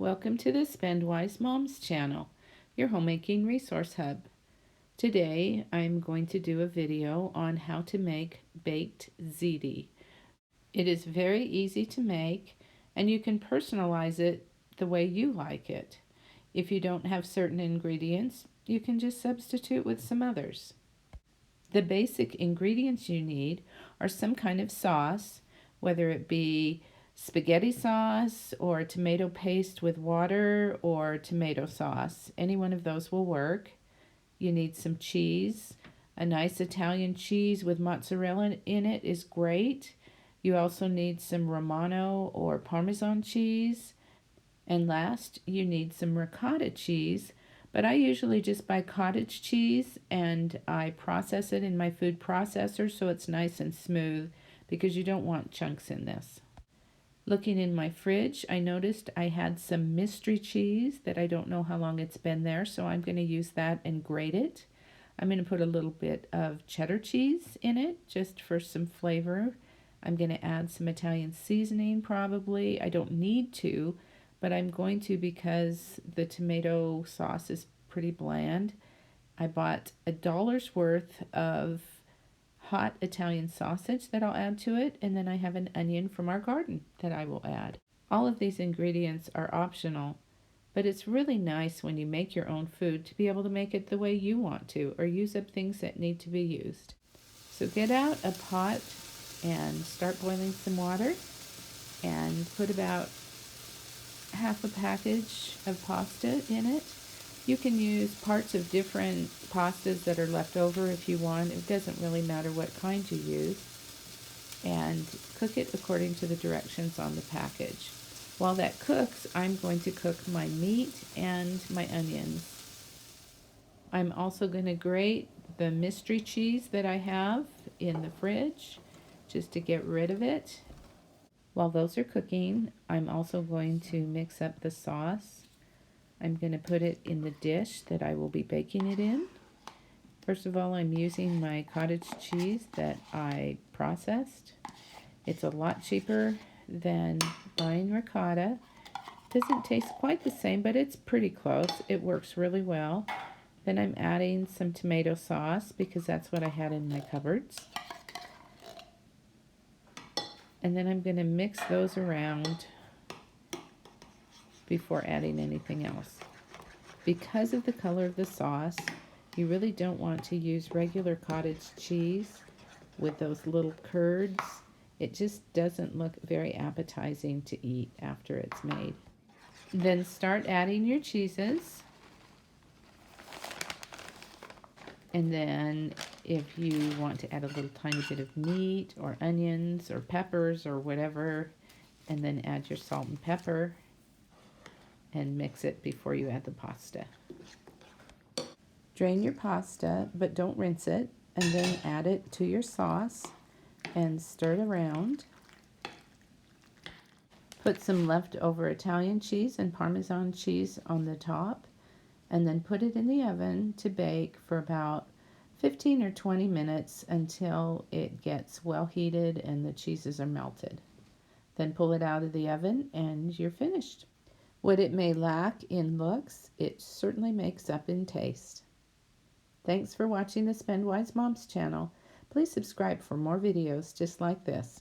Welcome to the Spend Wise Moms channel, your homemaking resource hub. Today I'm going to do a video on how to make baked ziti. It is very easy to make and you can personalize it the way you like it. If you don't have certain ingredients, you can just substitute with some others. The basic ingredients you need are some kind of sauce, whether it be spaghetti sauce or tomato paste with water or tomato sauce. Any one of those will work. You need some cheese. A nice Italian cheese with mozzarella in it is great. You also need some Romano or Parmesan cheese. And last, you need some ricotta cheese, but I usually just buy cottage cheese and I process it in my food processor so it's nice and smooth because you don't want chunks in this. Looking in my fridge, I noticed I had some mystery cheese that I don't know how long it's been there, so I'm going to use that and grate it. I'm going to put a little bit of cheddar cheese in it just for some flavor. I'm going to add some Italian seasoning probably. I don't need to, but I'm going to because the tomato sauce is pretty bland. I bought $1 worth of hot Italian sausage that I'll add to it, and then I have an onion from our garden that I will add. All of these ingredients are optional, but it's really nice when you make your own food to be able to make it the way you want to or use up things that need to be used. So get out a pot and start boiling some water and put about half a package of pasta in it. You can use parts of different pastas that are left over if you want. It doesn't really matter what kind you use. And cook it according to the directions on the package. While that cooks, I'm going to cook my meat and my onions. I'm also going to grate the mystery cheese that I have in the fridge just to get rid of it. While those are cooking, I'm also going to mix up the sauce. I'm going to put it in the dish that I will be baking it in. First of all, I'm using my cottage cheese that I processed. It's a lot cheaper than buying ricotta. Doesn't taste quite the same, but it's pretty close. It works really well. Then I'm adding some tomato sauce because that's what I had in my cupboards. And then I'm going to mix those around before adding anything else. Because of the color of the sauce, you really don't want to use regular cottage cheese with those little curds. It just doesn't look very appetizing to eat after it's made. Then start adding your cheeses. And then if you want to add a little tiny bit of meat or onions or peppers or whatever, and then add your salt and pepper and mix it before you add the pasta. Drain your pasta, but don't rinse it, and then add it to your sauce and stir it around. Put some leftover Italian cheese and Parmesan cheese on the top, and then put it in the oven to bake for about 15 or 20 minutes until it gets well heated and the cheeses are melted. Then pull it out of the oven and you're finished. What it may lack in looks, it certainly makes up in taste. Thanks for watching the Spend Wise Moms channel. Please subscribe for more videos just like this.